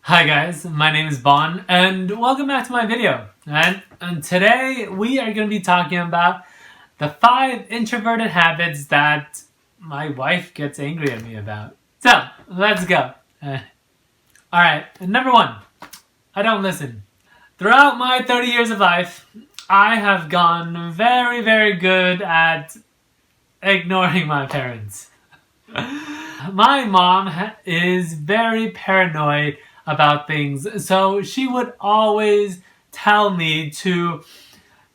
Hi guys, my name is Bon and welcome back to my video. And today we are going to be talking about the 5 introverted habits that my wife gets angry at me about. So, let's go. Alright, number 1, I don't listen. Throughout my 30 years of life, I have gone very, very good at ignoring my parents. My mom is very paranoid about things, so she would always tell me to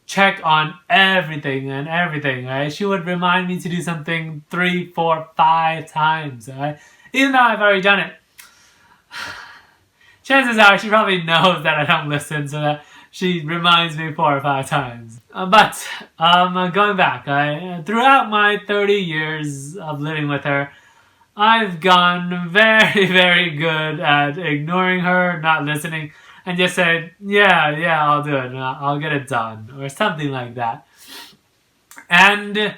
check on everything, right? She would remind me to do something 3, 4, 5 times, right? Even though I've already done it. Chances are she probably knows that I don't listen, so that she reminds me 4 or 5 times. But going back, throughout my 30 years of living with her, I've gone very, very good at ignoring her, not listening, and just said, yeah, I'll do it, I'll get it done, or something like that. And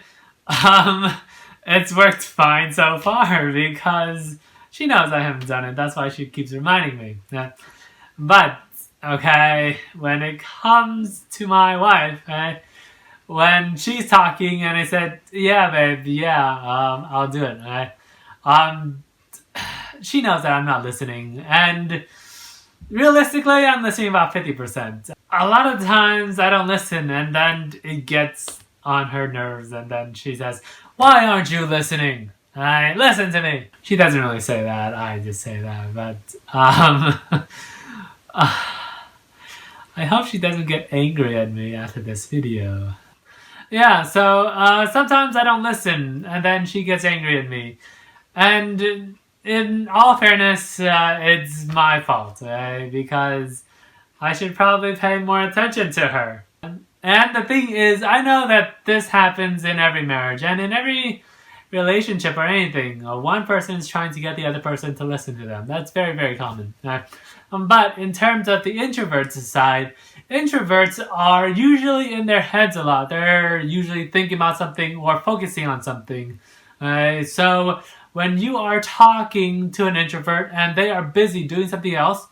it's worked fine so far because she knows I haven't done it. That's why she keeps reminding me. But, okay, when it comes to my wife, when she's talking and I said, yeah, babe, I'll do it, she knows that I'm not listening, and realistically, I'm listening about 50%. A lot of times I don't listen, and then it gets on her nerves, and then she says, why aren't you listening? Listen to me. She doesn't really say that, I just say that, but I hope she doesn't get angry at me after this video. Yeah, so sometimes I don't listen, and then she gets angry at me. And in all fairness, it's my fault, because I should probably pay more attention to her. And the thing is, I know that this happens in every marriage and in every relationship or anything. One person is trying to get the other person to listen to them. That's very, very common. But in terms of the introverts side, introverts are usually in their heads a lot. They're usually thinking about something or focusing on something. So when you are talking to an introvert and they are busy doing something else,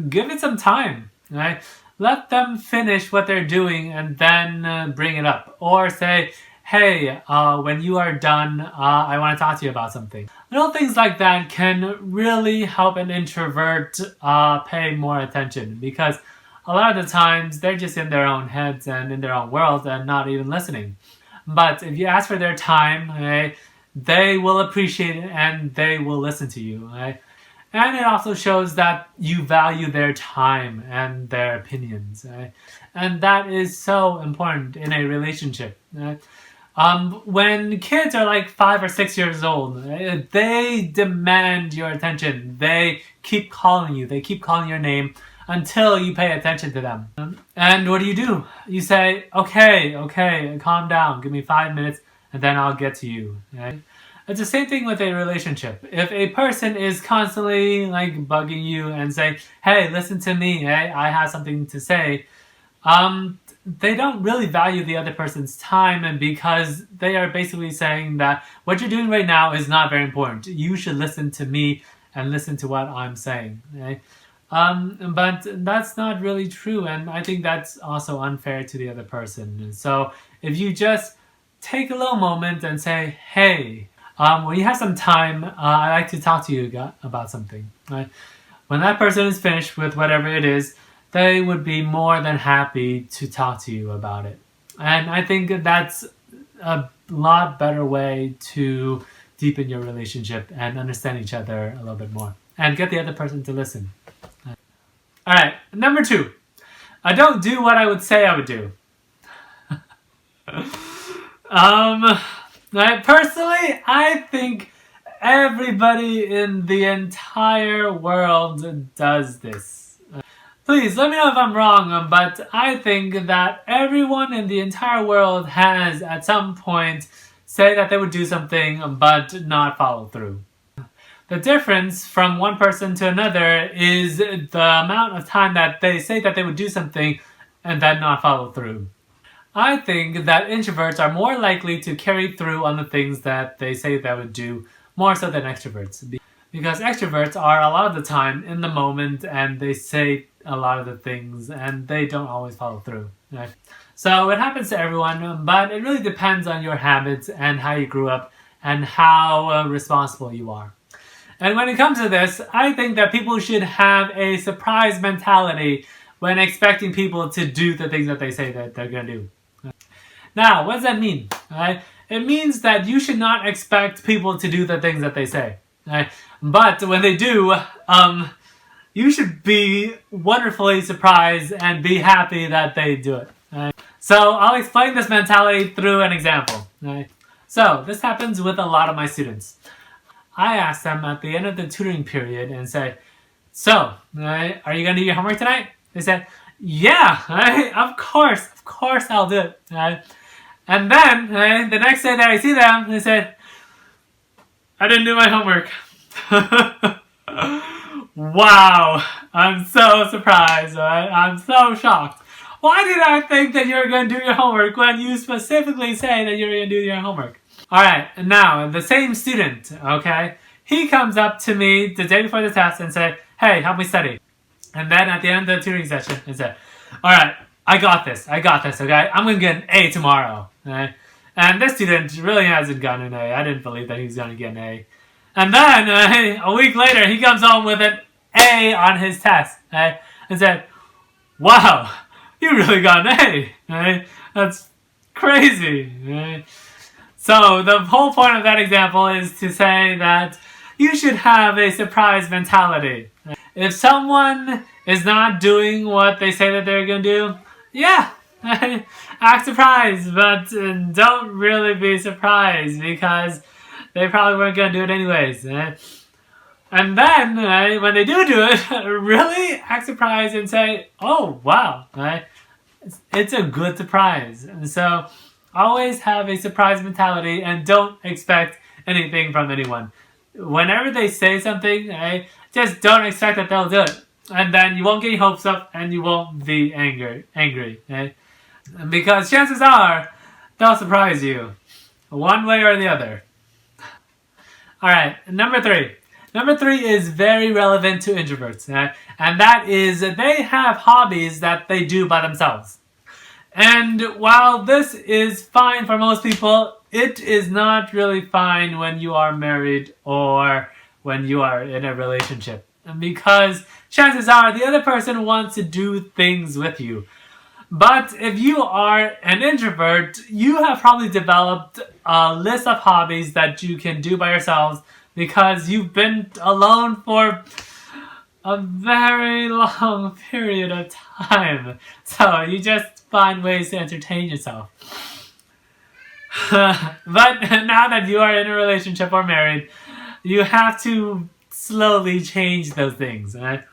give it some time, right? Let them finish what they're doing and then bring it up. Or say, hey, when you are done, I want to talk to you about something. Little things like that can really help an introvert pay more attention, because a lot of the times they're just in their own heads and in their own world and not even listening. But if you ask for their time, they will appreciate it and they will listen to you. And it also shows that you value their time and their opinions. And that is so important in a relationship. When kids are like 5 or 6 years old, they demand your attention. They keep calling you. They keep calling your name until you pay attention to them. And what do? You say, okay, calm down. Give me 5 minutes and then I'll get to you. It's the same thing with a relationship. If a person is constantly like bugging you and saying, hey, listen to me, I have something to say, they don't really value the other person's time, and because they are basically saying that what you're doing right now is not very important. You should listen to me and listen to what I'm saying. But that's not really true, and I think that's also unfair to the other person. So if you just take a little moment and say, hey, when you have some time, I'd like to talk to you about something. When that person is finished with whatever it is, they would be more than happy to talk to you about it. And I think that's a lot better way to deepen your relationship and understand each other a little bit more. And get the other person to listen. Alright, number 2. I don't do what I would say I would do. Personally, I think everybody in the entire world does this. Please, let me know if I'm wrong, but I think that everyone in the entire world has, at some point, say that they would do something, but not follow through. The difference from one person to another is the amount of time that they say that they would do something and then not follow through. I think that introverts are more likely to carry through on the things that they say they would do, more so than extroverts. Because extroverts are a lot of the time in the moment and they say a lot of the things and they don't always follow through. Right? So it happens to everyone, but it really depends on your habits and how you grew up and how responsible you are. And when it comes to this, I think that people should have a surprise mentality when expecting people to do the things that they say that they're going to do. Now, what does that mean? Right? It means that you should not expect people to do the things that they say. Right? But when they do, you should be wonderfully surprised and be happy that they do it. Right? So I'll explain this mentality through an example. Right? So this happens with a lot of my students. I ask them at the end of the tutoring period and say, so, right, are you going to do your homework tonight? They said, yeah, right, of course I'll do it. Right? And then, right, the next day that I see them, they said, I didn't do my homework. Wow, I'm so surprised, right? I'm so shocked. Why did I think that you were going to do your homework when you specifically say that you're going to do your homework? Alright, now, the same student, okay, he comes up to me the day before the test and said, hey, help me study. And then at the end of the tutoring session, he said, alright, I got this, okay? I'm going to get an A tomorrow, okay? And this student really hasn't gotten an A. I didn't believe that he was going to get an A. And then, a week later, he comes home with an A on his test, okay? And said, wow, you really got an A, okay? That's crazy, okay? So the whole point of that example is to say that you should have a surprise mentality. If someone is not doing what they say that they're going to do, yeah, act surprised, but don't really be surprised because they probably weren't going to do it anyways. And then when they do it, really act surprised and say, oh, wow, it's a good surprise. And so always have a surprise mentality and don't expect anything from anyone. Whenever they say something, just don't expect that they'll do it. And then you won't get your hopes up and you won't be angry. Because chances are, they'll surprise you. One way or the other. Alright, number 3. Number 3 is very relevant to introverts. And that is they have hobbies that they do by themselves. And while this is fine for most people, it is not really fine when you are married or when you are in a relationship. Because chances are the other person wants to do things with you. But if you are an introvert, you have probably developed a list of hobbies that you can do by yourselves because you've been alone for a very long period of time. So you just find ways to entertain yourself. But now that you are in a relationship or married, you have to slowly change those things. Right?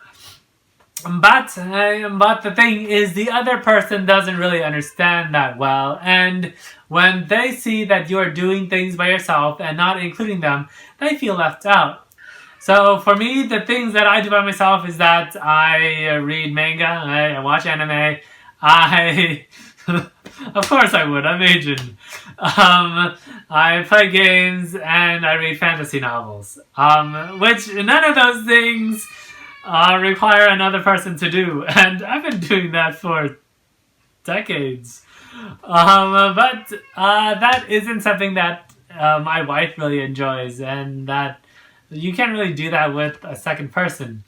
But the thing is, the other person doesn't really understand that well. And when they see that you're doing things by yourself and not including them, they feel left out. So for me, the things that I do by myself is that I read manga, I watch anime, of course I would, I'm Asian. I play games and I read fantasy novels. Which none of those things require another person to do. And I've been doing that for decades. But that isn't something that my wife really enjoys, and that you can't really do that with a second person.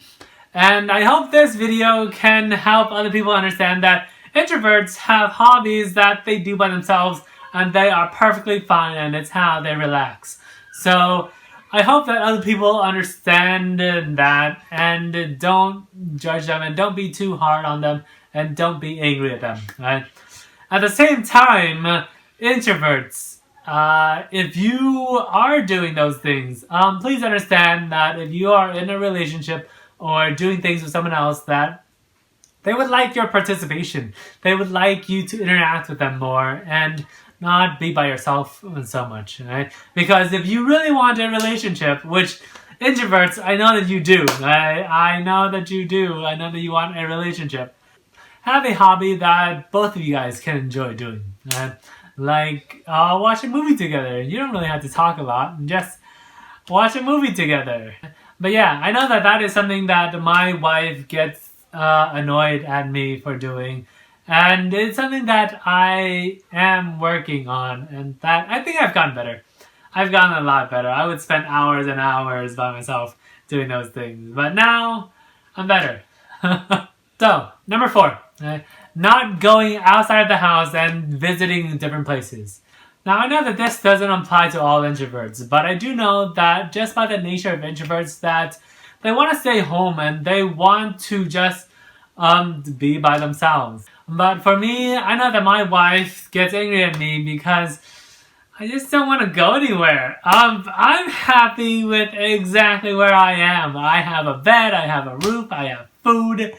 And I hope this video can help other people understand that introverts have hobbies that they do by themselves and they are perfectly fine and it's how they relax. So I hope that other people understand that and don't judge them and don't be too hard on them and don't be angry at them. Right? At the same time, introverts, if you are doing those things, please understand that if you are in a relationship or doing things with someone else, that they would like your participation. They would like you to interact with them more and not be by yourself so much, right? Because if you really want a relationship, which introverts, I know that you do, right? I know that you do. I know that you want a relationship. Have a hobby that both of you guys can enjoy doing, right? Like watch a movie together. You don't really have to talk a lot. Just watch a movie together. But yeah, I know that that is something that my wife gets annoyed at me for doing. And it's something that I am working on, and that I think I've gotten better. I've gotten a lot better. I would spend hours and hours by myself doing those things. But now, I'm better. So, number 4. Not going outside the house and visiting different places. Now, I know that this doesn't apply to all introverts, but I do know that just by the nature of introverts that they want to stay home and they want to just be by themselves. But for me, I know that my wife gets angry at me because I just don't want to go anywhere. I'm happy with exactly where I am. I have a bed, I have a roof, I have food.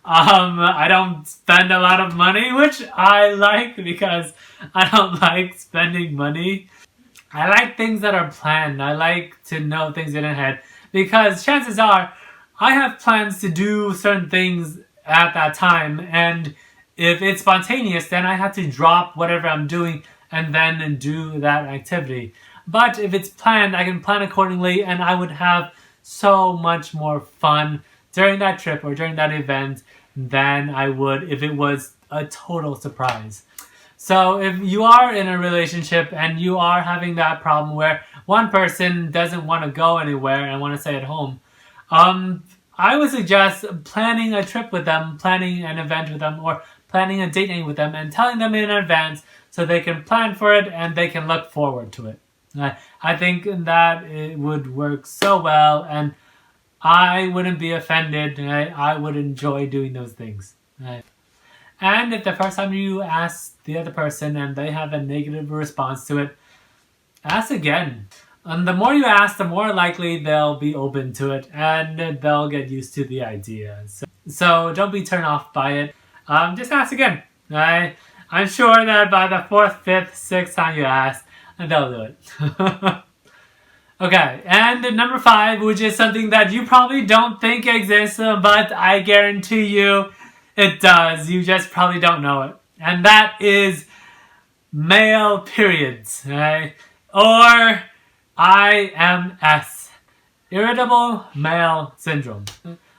I don't spend a lot of money, which I like because I don't like spending money. I like things that are planned. I like to know things in ahead because chances are I have plans to do certain things at that time, and if it's spontaneous, then I have to drop whatever I'm doing and then do that activity. But if it's planned, I can plan accordingly, and I would have so much more fun during that trip or during that event than I would if it was a total surprise. So if you are in a relationship and you are having that problem where one person doesn't want to go anywhere and want to stay at home, I would suggest planning a trip with them, planning an event with them, or planning a date night with them and telling them in advance so they can plan for it and they can look forward to it. I think that it would work so well, and I wouldn't be offended. I would enjoy doing those things. And if the first time you ask the other person and they have a negative response to it, ask again. And the more you ask, the more likely they'll be open to it and they'll get used to the idea. So don't be turned off by it. Just ask again. I'm sure that by the 4th, 5th, 6th time you ask, they'll do it. Okay, and number 5, which is something that you probably don't think exists, but I guarantee you it does. You just probably don't know it. And that is male periods, or IMS, Irritable Male Syndrome.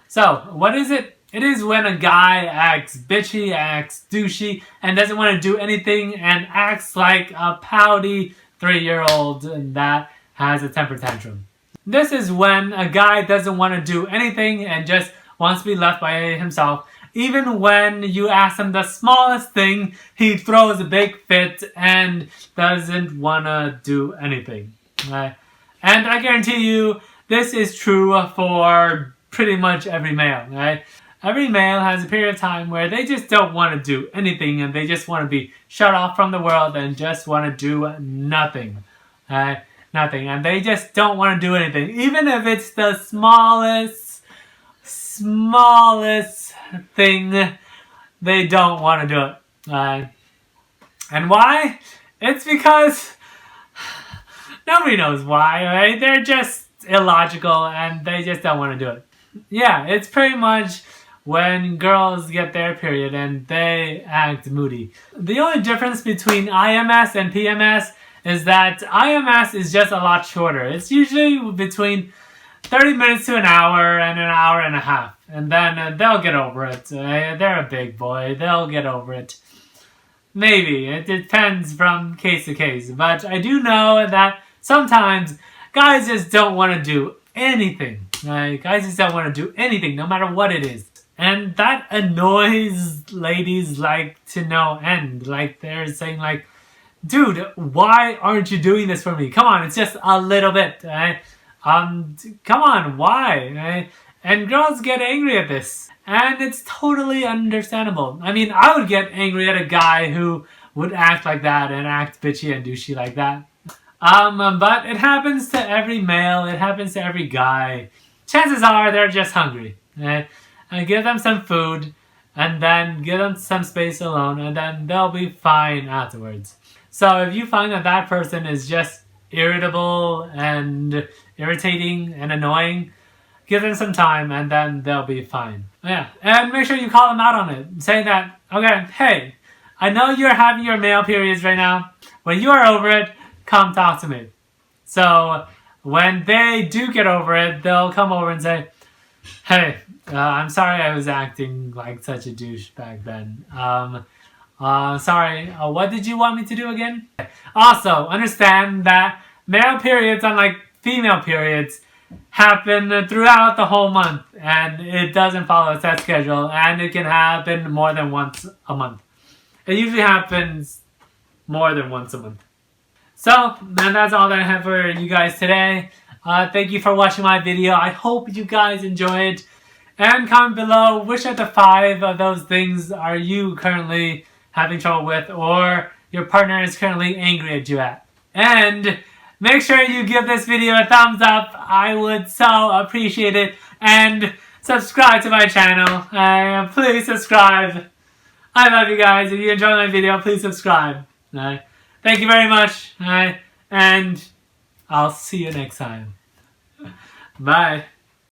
So, what is it? It is when a guy acts bitchy, acts douchey, and doesn't want to do anything, and acts like a pouty 3-year-old that has a temper tantrum. This is when a guy doesn't want to do anything and just wants to be left by himself. Even when you ask him the smallest thing, he throws a big fit and doesn't want to do anything. And I guarantee you, this is true for pretty much every male. Every male has a period of time where they just don't want to do anything and they just want to be shut off from the world and just want to do nothing. Nothing. And they just don't want to do anything. Even if it's the smallest thing, they don't want to do it. And why? It's because nobody knows why, right? They're just illogical and they just don't want to do it. Yeah, it's pretty much when girls get their period and they act moody. The only difference between IMS and PMS is that IMS is just a lot shorter. It's usually between 30 minutes to an hour and an hour and a half. And then they'll get over it. They're a big boy. They'll get over it. Maybe. It depends from case to case. But I do know that sometimes guys just don't want to do anything. Guys just don't want to do anything, no matter what it is. And that annoys ladies like to no end. Like they're saying like, dude, why aren't you doing this for me? Come on, it's just a little bit. Come on, why? And girls get angry at this. And it's totally understandable. I mean, I would get angry at a guy who would act like that and act bitchy and douchey like that. But it happens to every male. It happens to every guy. Chances are they're just hungry. And give them some food and then give them some space alone and then they'll be fine afterwards. So if you find that that person is just irritable and irritating and annoying, give them some time and then they'll be fine. Yeah, and make sure you call them out on it. Say that, okay, hey, I know you're having your male periods right now. When you are over it, come talk to me. So when they do get over it, they'll come over and say, hey, I'm sorry I was acting like such a douche back then. Sorry, what did you want me to do again? Also, understand that male periods, unlike female periods, happen throughout the whole month, and it doesn't follow a set schedule, and it can happen more than once a month. It usually happens more than once a month. So, and that's all that I have for you guys today. Thank you for watching my video. I hope you guys enjoyed. And comment below which of the 5 of those things are you currently having trouble with, or your partner is currently angry at you at. And make sure you give this video a thumbs up. I would so appreciate it. And subscribe to my channel. Please subscribe. I love you guys. If you enjoyed my video, please subscribe. Thank you very much. And I'll see you next time. Bye.